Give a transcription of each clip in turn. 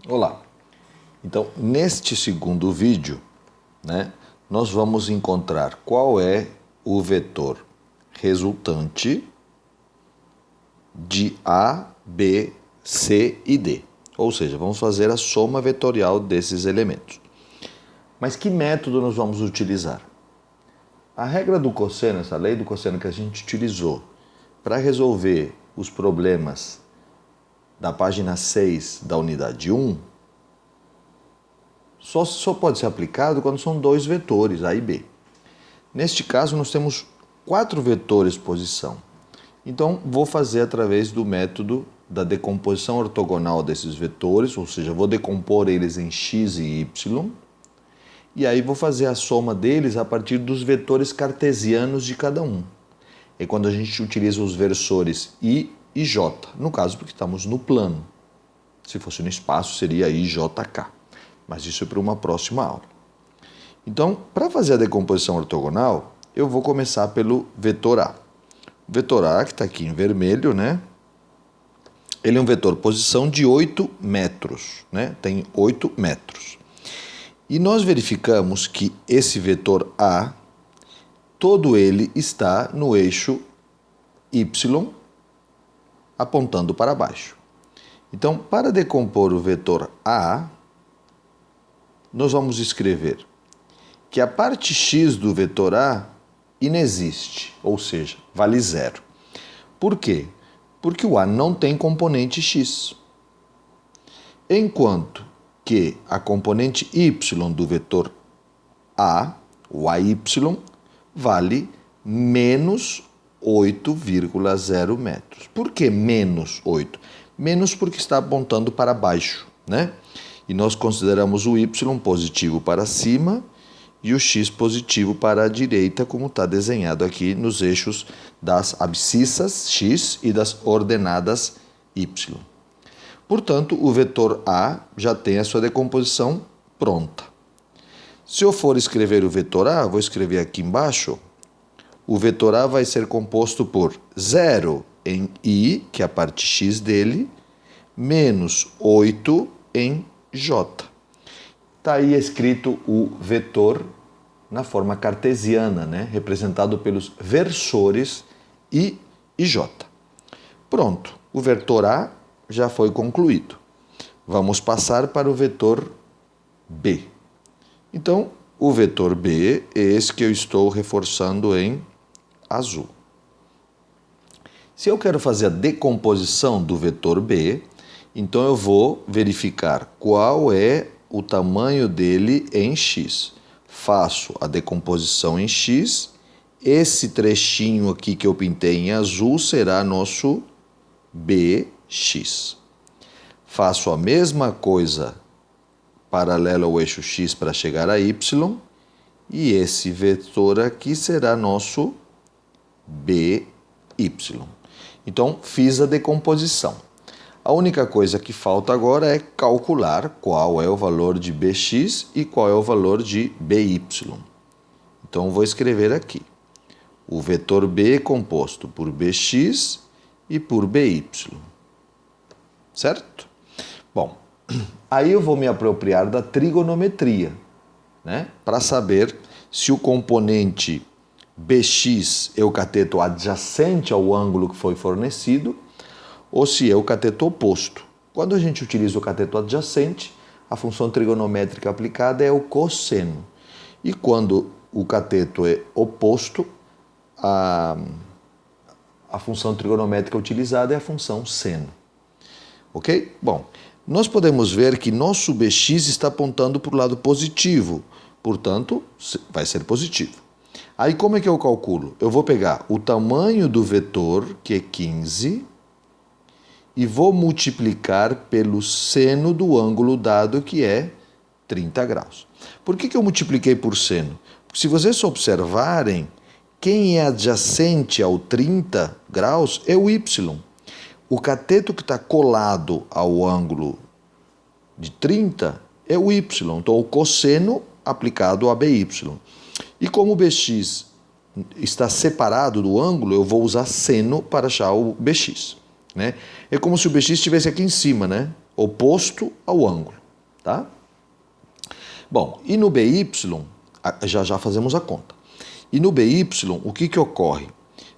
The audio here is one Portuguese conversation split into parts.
Olá! Então, neste segundo vídeo, nós vamos encontrar qual é o vetor resultante de A, B, C e D. Ou seja, vamos fazer a soma vetorial desses elementos. Mas que método nós vamos utilizar? A regra do cosseno, essa lei do cosseno que a gente utilizou para resolver os problemas da página 6 da unidade 1, só pode ser aplicado quando são dois vetores, A e B. Neste caso, nós temos 4 vetores posição. Então, vou fazer através do método da decomposição ortogonal desses vetores, ou seja, vou decompor eles em x e y, e aí vou fazer a soma deles a partir dos vetores cartesianos de cada um. É quando a gente utiliza os versores i e j, no caso porque estamos no plano. Se fosse no espaço, seria ijk. Mas isso é para uma próxima aula. Então, para fazer a decomposição ortogonal, eu vou começar pelo vetor A. O vetor A, que está aqui em vermelho, ele é um vetor posição de 8 metros, tem 8 metros. E nós verificamos que esse vetor A, todo ele está no eixo y, apontando para baixo. Então, para decompor o vetor A, nós vamos escrever que a parte x do vetor A inexiste, ou seja, vale zero. Por quê? Porque o A não tem componente x. Enquanto que a componente y do vetor A, o AY, vale menos 8,0 metros. Por que menos 8? Menos porque está apontando para baixo, E nós consideramos o y positivo para cima e o x positivo para a direita, como está desenhado aqui nos eixos das abscissas x e das ordenadas y. Portanto, o vetor A já tem a sua decomposição pronta. Se eu for escrever o vetor A, vou escrever aqui embaixo, o vetor A vai ser composto por 0 em i, que é a parte x dele, menos 8 em j. Está aí escrito o vetor na forma cartesiana, representado pelos versores i e j. Pronto, o vetor A já foi concluído. Vamos passar para o vetor B. Então, o vetor B é esse que eu estou reforçando em azul. Se eu quero fazer a decomposição do vetor B, então eu vou verificar qual é o tamanho dele em x. Faço a decomposição em x. Esse trechinho aqui que eu pintei em azul será nosso bx. Faço a mesma coisa paralela ao eixo x para chegar a y. E esse vetor aqui será nosso by. Então, fiz a decomposição. A única coisa que falta agora é calcular qual é o valor de bx e qual é o valor de by. Então, vou escrever aqui. O vetor B é composto por bx e por by. Certo? Bom, aí eu vou me apropriar da trigonometria, para saber se o componente bx é o cateto adjacente ao ângulo que foi fornecido ou se é o cateto oposto. Quando a gente utiliza o cateto adjacente, a função trigonométrica aplicada é o cosseno. E quando o cateto é oposto, a função trigonométrica utilizada é a função seno. Ok? Bom, nós podemos ver que nosso bx está apontando para o lado positivo, portanto, vai ser positivo. Aí como é que eu calculo? Eu vou pegar o tamanho do vetor, que é 15, e vou multiplicar pelo seno do ângulo dado, que é 30 graus. Por que eu multipliquei por seno? Porque se vocês observarem, quem é adjacente ao 30 graus é o y. O cateto que está colado ao ângulo de 30 é o y. Então, o cosseno aplicado a by. E como o bx está separado do ângulo, eu vou usar seno para achar o bx. É como se o bx estivesse aqui em cima, oposto ao ângulo, tá? Bom, e no BY, já fazemos a conta. E no BY, o que ocorre?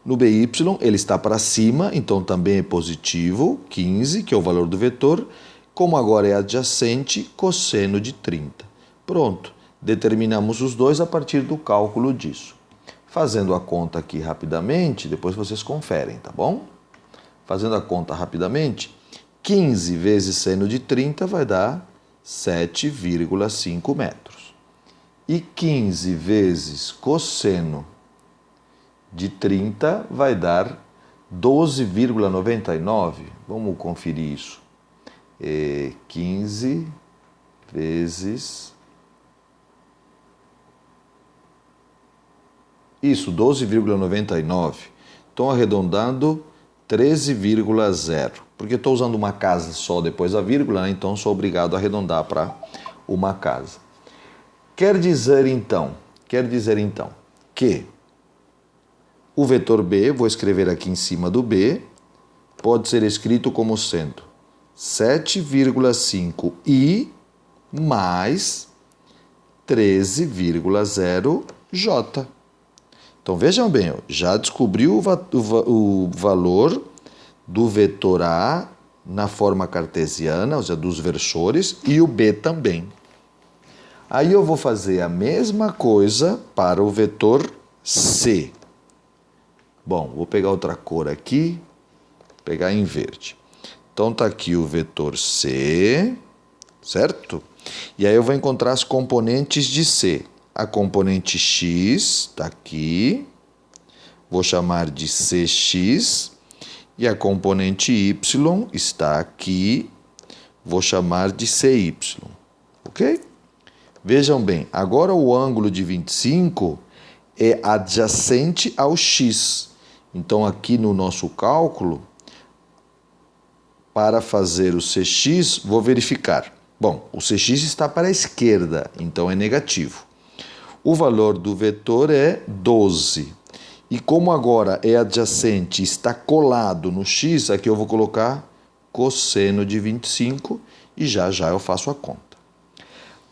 No BY, ele está para cima, então também é positivo, 15, que é o valor do vetor. Como agora é adjacente, cosseno de 30. Pronto, determinamos os dois a partir do cálculo disso. Fazendo a conta aqui rapidamente, depois vocês conferem, tá bom? Fazendo a conta rapidamente, 15 vezes seno de 30 vai dar 7,5 metros. E 15 vezes cosseno de 30 vai dar 12,99. Vamos conferir isso. 15 vezes... Isso, 12,99. Estou arredondando 13,0. Porque estou usando uma casa só depois da vírgula, né? Então sou obrigado a arredondar para uma casa. Quer dizer então que o vetor B, vou escrever aqui em cima do B, pode ser escrito como sendo 7,5i mais 13,0j. Então vejam bem, já descobri o valor do vetor A na forma cartesiana, ou seja, dos versores, e o B também. Aí eu vou fazer a mesma coisa para o vetor C. Bom, vou pegar outra cor aqui, pegar em verde. Então tá aqui o vetor C, certo? E aí eu vou encontrar as componentes de C. A componente X está aqui, vou chamar de CX, e a componente Y está aqui, vou chamar de CY, ok? Vejam bem, agora o ângulo de 25 é adjacente ao X. Então aqui no nosso cálculo, para fazer o CX, vou verificar. Bom, o CX está para a esquerda, então é negativo. O valor do vetor é 12. E como agora é adjacente, está colado no x, aqui eu vou colocar cosseno de 25 e já eu faço a conta.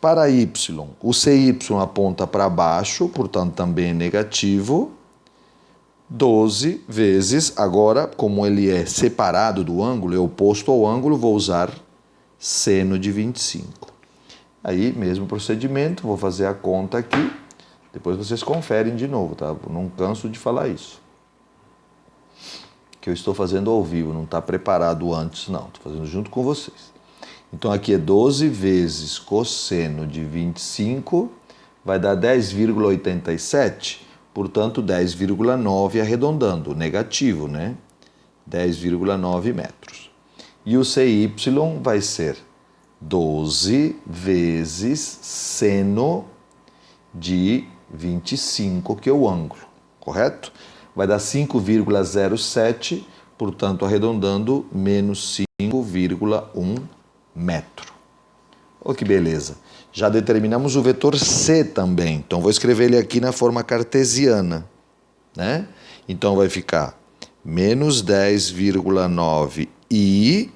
Para y, o CY aponta para baixo, portanto também é negativo. 12 vezes, agora como ele é separado do ângulo, é oposto ao ângulo, vou usar seno de 25. Aí, mesmo procedimento, vou fazer a conta aqui. Depois vocês conferem de novo, tá? Não canso de falar isso. Que eu estou fazendo ao vivo, não está preparado antes, não. Estou fazendo junto com vocês. Então, aqui é 12 vezes cosseno de 25, vai dar 10,87, portanto, 10,9 arredondando, negativo, né? 10,9 metros. E o CY vai ser 12 vezes seno de 25, que é o ângulo, correto? Vai dar 5,07, portanto, arredondando, menos 5,1 metro. Olha que beleza. Já determinamos o vetor C também, então vou escrever ele aqui na forma cartesiana, né? Então vai ficar menos 10,9i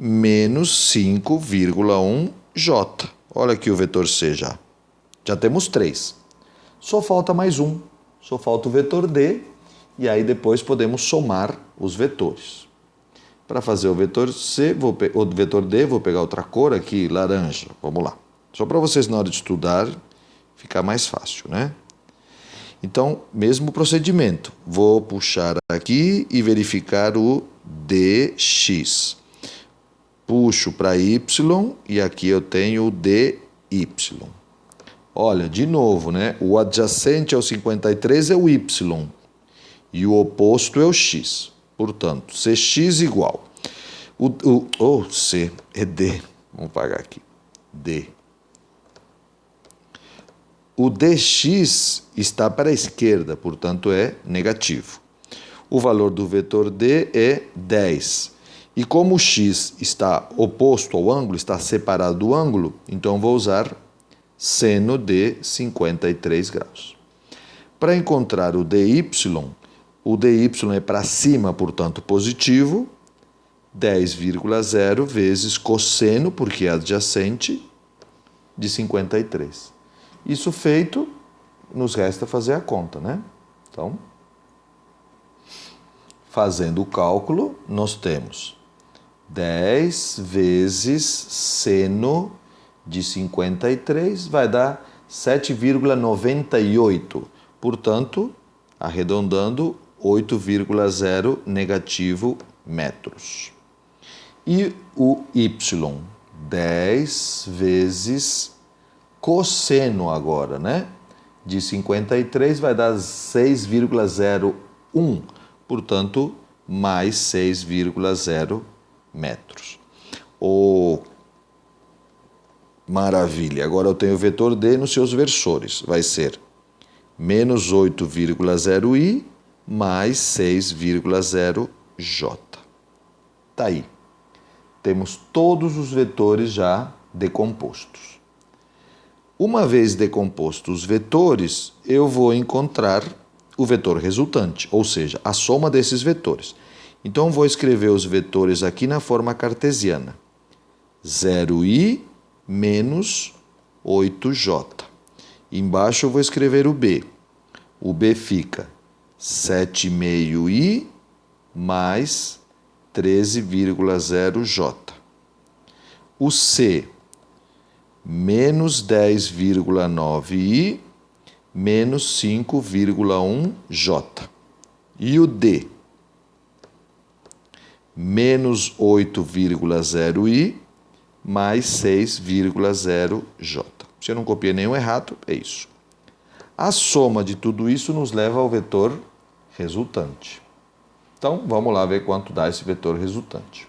menos 5,1j. Olha aqui o vetor C já. Já temos 3. Só falta mais um. Só falta o vetor D. E aí depois podemos somar os vetores. Para fazer o vetor C, o vetor D, vou pegar outra cor aqui, laranja. Vamos lá. Só para vocês na hora de estudar ficar mais fácil, né? Então, mesmo procedimento. Vou puxar aqui e verificar o dx. Puxo para y e aqui eu tenho o dy. Olha, de novo, né? O adjacente ao 53 é o y e o oposto é o x. Portanto, cx igual. C é d. Vamos pagar aqui. D. O dx está para a esquerda, portanto é negativo. O valor do vetor d é 10. E como o x está oposto ao ângulo, está separado do ângulo, então vou usar seno de 53 graus. Para encontrar o dy é para cima, portanto positivo, 10,0 vezes cosseno, porque é adjacente, de 53. Isso feito, nos resta fazer a conta, né? Então, fazendo o cálculo, nós temos 10 vezes seno de 53 vai dar 7,98. Portanto, arredondando, 8,0 negativo metros. E o y, 10 vezes cosseno agora, né? De 53 vai dar 6,01. Portanto, mais 6,0 metros. Maravilha! Agora eu tenho o vetor D nos seus versores. Vai ser menos 8,0i mais 6,0j. Tá aí. Temos todos os vetores já decompostos. Uma vez decompostos os vetores, eu vou encontrar o vetor resultante, ou seja, a soma desses vetores. Então, vou escrever os vetores aqui na forma cartesiana. 0i menos 8j. Embaixo eu vou escrever o b. O b fica 7,5i mais 13,0j. O c, menos 10,9i menos 5,1j. E o d, menos 8,0i mais 6,0j. Se eu não copiei nenhum errado, é isso. A soma de tudo isso nos leva ao vetor resultante. Então, vamos lá ver quanto dá esse vetor resultante.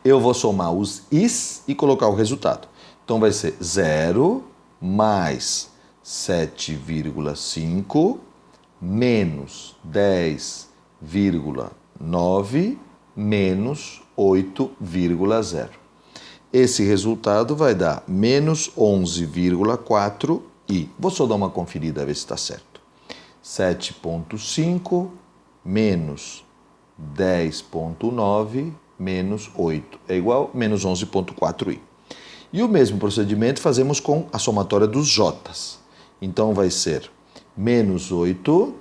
Eu vou somar os i's e colocar o resultado. Então, vai ser 0 mais 7,5 menos 10,9 menos 8,0. Esse resultado vai dar menos 11,4 e vou só dar uma conferida a ver se está certo. 7,5 menos 10,9 menos 8 é igual a menos 11,4i. E o mesmo procedimento fazemos com a somatória dos j's. Então vai ser menos 8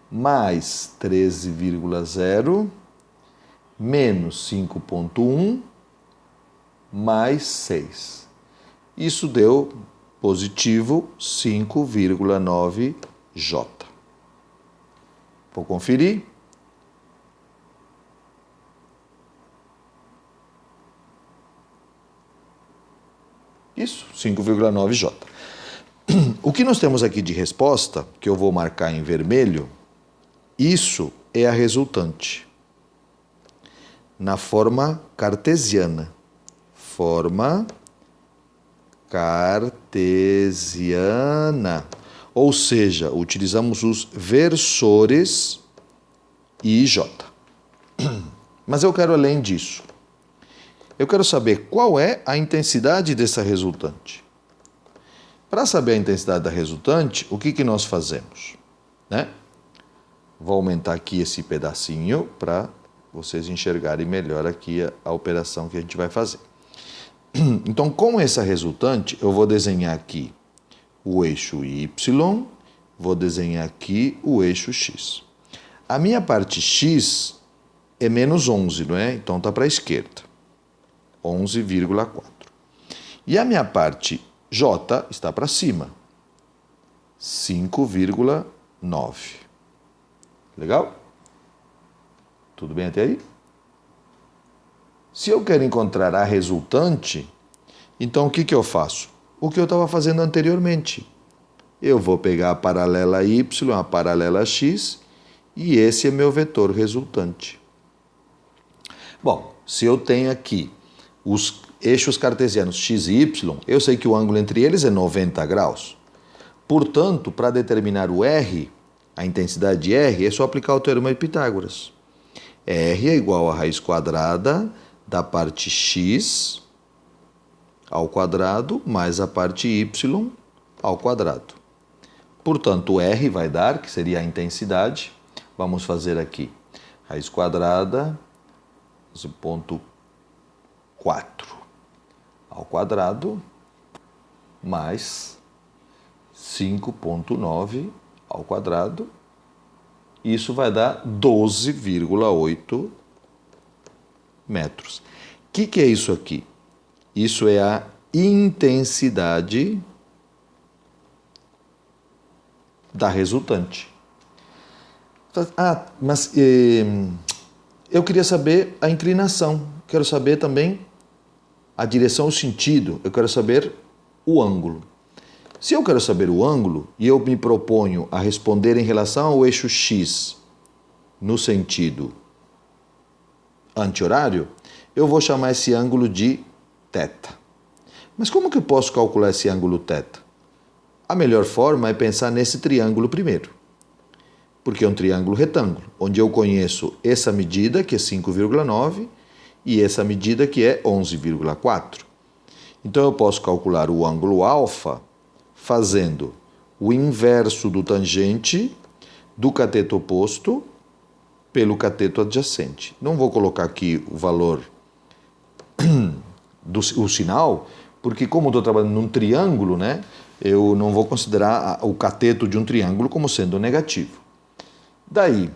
mais 13,0 menos 5,1 mais 6. Isso deu positivo 5,9j. Vou conferir. Isso, 5,9j. O que nós temos aqui de resposta, que eu vou marcar em vermelho, isso é a resultante. Na forma cartesiana. Forma cartesiana. Ou seja, utilizamos os versores I e J. Mas eu quero além disso. Eu quero saber qual é a intensidade dessa resultante. Para saber a intensidade da resultante, o que nós fazemos? Né? Vou aumentar aqui esse pedacinho para vocês enxergarem melhor aqui a operação que a gente vai fazer. Então, com essa resultante, eu vou desenhar aqui o eixo Y, vou desenhar aqui o eixo X. A minha parte X é menos 11, não é? Então, está para a esquerda. 11,4. E a minha parte J está para cima. 5,9. Legal? Tudo bem até aí? Se eu quero encontrar a resultante, então o que eu faço? O que eu estava fazendo anteriormente. Eu vou pegar a paralela Y, a paralela X, e esse é meu vetor resultante. Bom, se eu tenho aqui os eixos cartesianos x e y, eu sei que o ângulo entre eles é 90 graus. Portanto, para determinar o R, a intensidade de R, é só aplicar o teorema de Pitágoras. R é igual a raiz quadrada da parte x ao quadrado mais a parte y ao quadrado. Portanto, o R vai dar, que seria a intensidade, Vamos fazer aqui raiz quadrada 11,4 ao quadrado mais 5,9 ao quadrado. Isso vai dar 12,8 metros. O que é isso aqui? Isso é a intensidade da resultante. Mas eu queria saber a inclinação. Quero saber também a direção, o sentido. Eu quero saber o ângulo. Se eu quero saber o ângulo e eu me proponho a responder em relação ao eixo X no sentido anti-horário, eu vou chamar esse ângulo de θ. Mas como que eu posso calcular esse ângulo θ? A melhor forma é pensar nesse triângulo primeiro, porque é um triângulo retângulo, onde eu conheço essa medida, que é 5,9, e essa medida, que é 11,4. Então eu posso calcular o ângulo alfa fazendo o inverso do tangente do cateto oposto pelo cateto adjacente. Não vou colocar aqui o valor o sinal, porque como estou trabalhando num triângulo, né, eu não vou considerar o cateto de um triângulo como sendo negativo. Daí,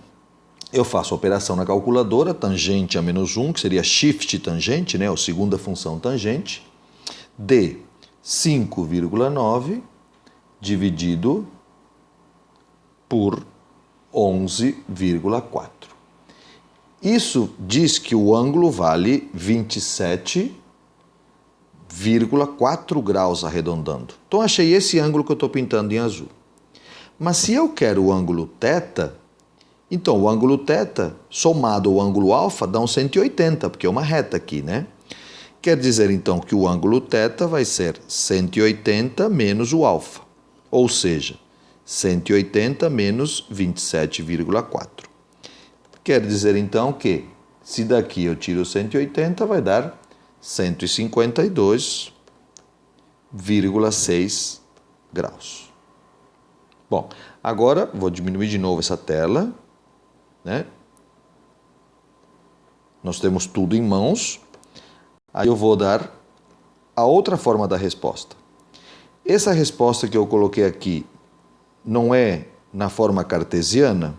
eu faço a operação na calculadora, tangente a menos 1, que seria shift tangente, né, a segunda função tangente, de 5,9 dividido por 11,4. Isso diz que o ângulo vale 27,4 graus arredondando. Então, achei esse ângulo que eu estou pintando em azul. Mas se eu quero o ângulo θ, então o ângulo θ somado ao ângulo alfa dá um 180, porque é uma reta aqui, né? Quer dizer, então, que o ângulo θ vai ser 180 menos o alfa, ou seja, 180 menos 27,4. Quer dizer, então, que se daqui eu tiro 180, vai dar 152,6 graus. Bom, agora vou diminuir de novo essa tela, né? Nós temos tudo em mãos. Aí eu vou dar a outra forma da resposta. Essa resposta que eu coloquei aqui não é na forma cartesiana?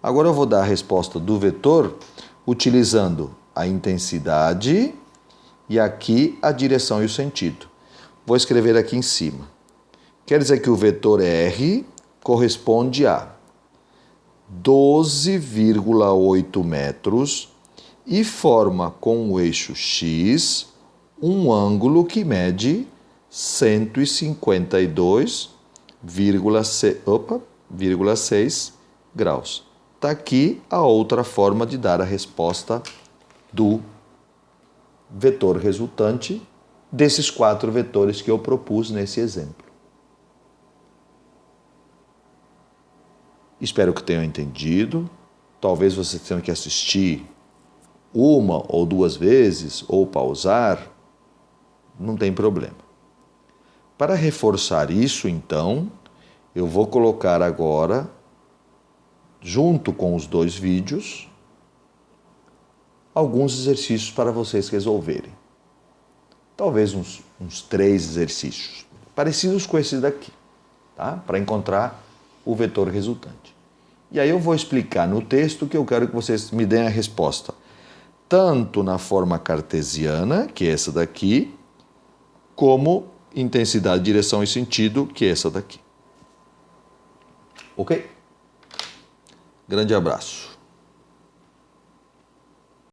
Agora eu vou dar a resposta do vetor utilizando a intensidade e aqui a direção e o sentido. Vou escrever aqui em cima. Quer dizer que o vetor R corresponde a 12,8 metros e forma com o eixo X um ângulo que mede 152,6 graus. Está aqui a outra forma de dar a resposta do vetor resultante desses 4 vetores que eu propus nesse exemplo. Espero que tenham entendido. Talvez você tenha que assistir uma ou 2 vezes ou pausar. Não tem problema. Para reforçar isso, então, eu vou colocar agora, junto com os 2 vídeos, alguns exercícios para vocês resolverem. Talvez uns 3 exercícios, parecidos com esse daqui, tá? Para encontrar o vetor resultante. E aí eu vou explicar no texto que eu quero que vocês me deem a resposta, tanto na forma cartesiana, que é essa daqui, como intensidade, direção e sentido, que é essa daqui. Ok? Grande abraço.